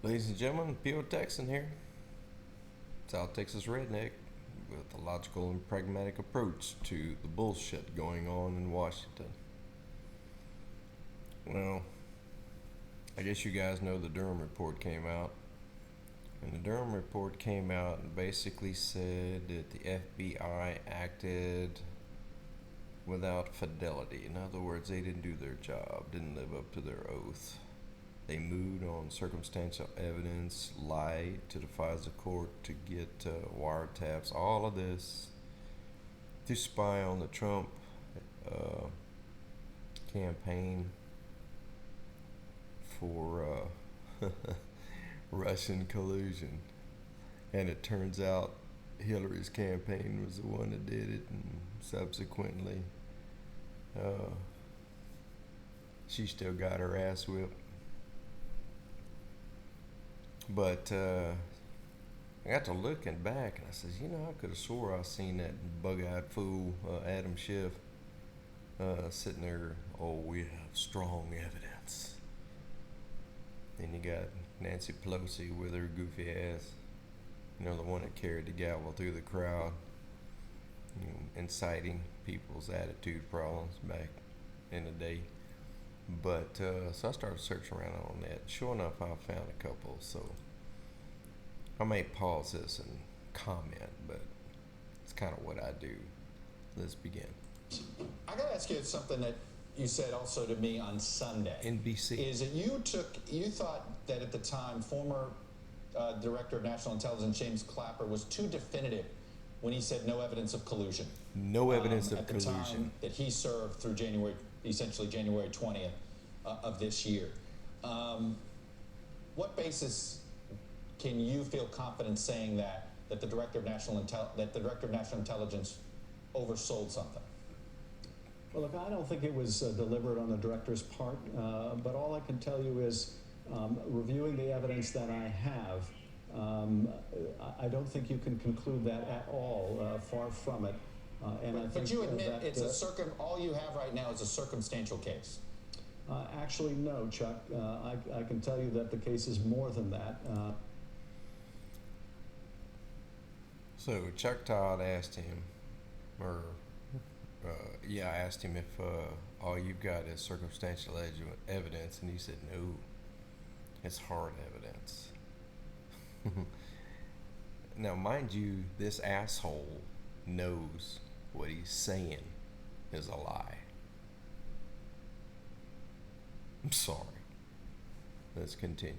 Ladies and gentlemen, Pure Texan here, South Texas Redneck, with a logical and pragmatic approach to the bullshit going on in Washington. Well, I guess you guys know the Durham report came out. And the Durham report came out and basically said that the FBI acted without fidelity. In other words, they didn't do their job, didn't live up to their oath. They moved on circumstantial evidence, lied to the FISA court to get wiretaps, all of this to spy on the Trump campaign for Russian collusion. And it turns out Hillary's campaign was the one that did it, and subsequently she still got her ass whipped. But I got to looking back, and I says, I could have swore I seen that bug-eyed fool Adam Schiff sitting there. Oh, we have strong evidence. Then you got Nancy Pelosi with her goofy ass, the one that carried the gavel through the crowd, inciting people's attitude problems back in the day. But so I started searching around on that. Sure enough, I found a couple. So I may pause this and comment, but it's kind of what I do. Let's begin. I got to ask you something that you said also to me on Sunday. NBC. Is that you thought that at the time former Director of National Intelligence James Clapper was too definitive when he said no evidence of collusion. No evidence of at the collusion. Time that he served through essentially January 20th of this year. What basis can you feel confident saying that the Director of National Intelligence oversold something? Well, look, I don't think it was deliberate on the director's part, but all I can tell you is, reviewing the evidence that I have, I don't think you can conclude that at all. Far from it. But you admit it's all you have right now is a circumstantial case. Actually, no, Chuck. I can tell you that the case is more than that. So Chuck Todd asked him, I asked him if all you've got is circumstantial evidence, and he said no, it's hard evidence. Now, mind you, this asshole knows what he's saying is a lie. I'm sorry. Let's continue.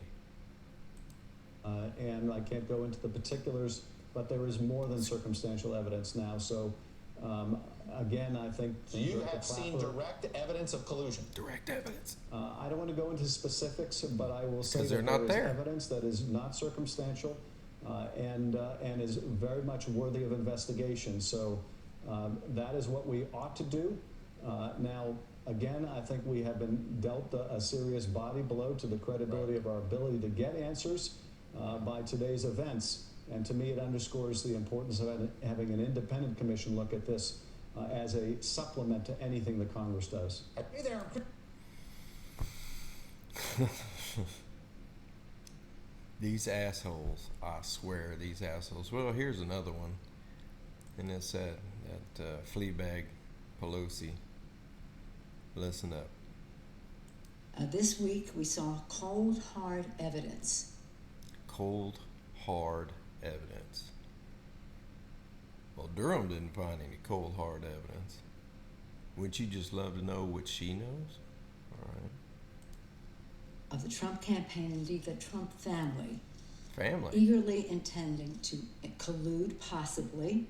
And I can't go into the particulars, but there is more than circumstantial evidence now. So, again, I think... So you have seen direct evidence of collusion? Direct evidence. I don't want to go into specifics, but I will say that there is evidence that is not circumstantial and is very much worthy of investigation. So that is what we ought to do. Now, again, I think we have been dealt a serious body blow to the credibility of our ability to get answers by today's events. And to me, it underscores the importance of having an independent commission look at this as a supplement to anything the Congress does. Hey there. These assholes, I swear, these assholes. Well, here's another one. And it's that fleabag Pelosi. Listen up. This week we saw cold, hard evidence. Cold, hard evidence. Well, Durham didn't find any cold, hard evidence. Wouldn't you just love to know what she knows? All right. Of the Trump campaign, indeed the Trump family. Family. Eagerly intending to collude, possibly,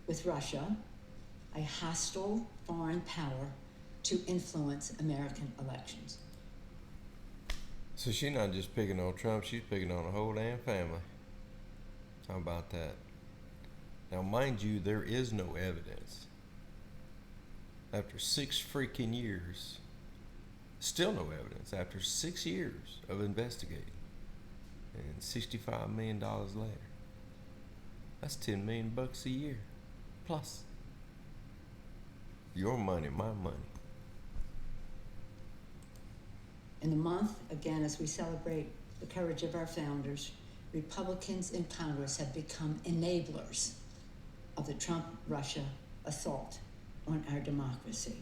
with Russia, a hostile foreign power, to influence American elections. So she's not just picking on Trump, she's picking on the whole damn family. How about that? Now, mind you, there is no evidence. After 6 freaking years, still no evidence. After 6 years of investigating, and $65 million later, that's $10 million a year. Plus, your money, my money. In the month, again, as we celebrate the courage of our founders, Republicans in Congress have become enablers of the Trump-Russia assault on our democracy.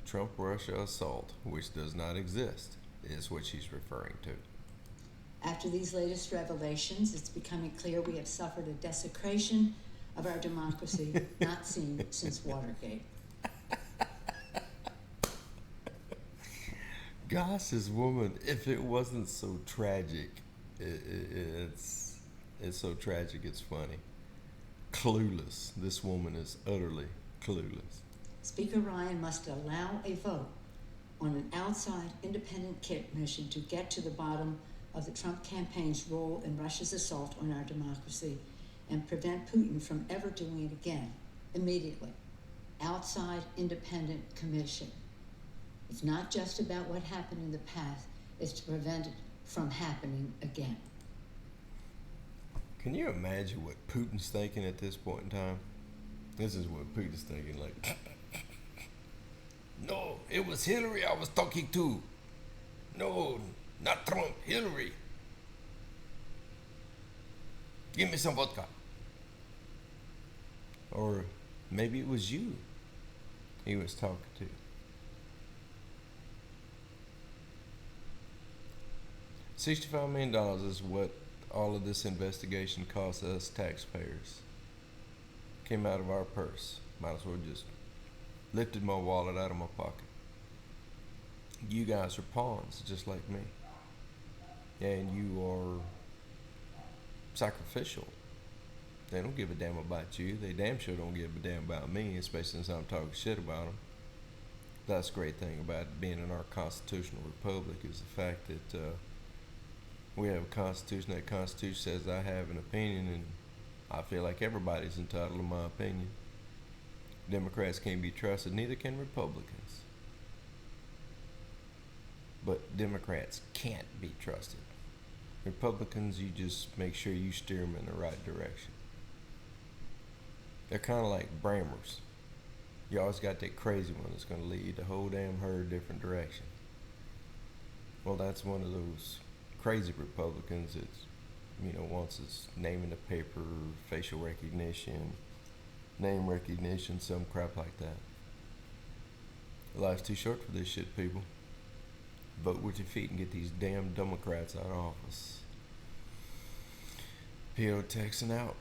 Trump-Russia assault, which does not exist, is what she's referring to. After these latest revelations, it's becoming clear we have suffered a desecration of our democracy not seen since Watergate. Gosh, this woman, if it wasn't so tragic, it's so tragic it's funny. Clueless. This woman is utterly clueless. Speaker Ryan must allow a vote on an outside independent commission to get to the bottom of the Trump campaign's role in Russia's assault on our democracy and prevent Putin from ever doing it again, immediately. Outside independent commission. It's not just about what happened in the past, it's to prevent it from happening again. Can you imagine what Putin's thinking at this point in time? This is what Putin's thinking, like, no, it was Hillary I was talking to. No, not Trump, Hillary. Give me some vodka. Or maybe it was you he was talking to. $65 million is what all of this investigation cost us taxpayers. Came out of our purse. Might as well just lifted my wallet out of my pocket. You guys are pawns, just like me. And you are sacrificial. They don't give a damn about you. They damn sure don't give a damn about me, especially since I'm talking shit about them. That's the great thing about being in our constitutional republic is the fact that we have a constitution. That constitution says I have an opinion, and I feel like everybody's entitled to my opinion. Democrats can't be trusted, neither can Republicans. But Democrats can't be trusted. Republicans, you just make sure you steer them in the right direction. They're kind of like Brammers. You always got that crazy one that's going to lead the whole damn herd different direction. Well, that's one of those crazy Republicans that, wants his name in the paper, facial recognition, name recognition, some crap like that. Life's too short for this shit, people. Vote with your feet and get these damn Democrats out of office. P.O. Texan out.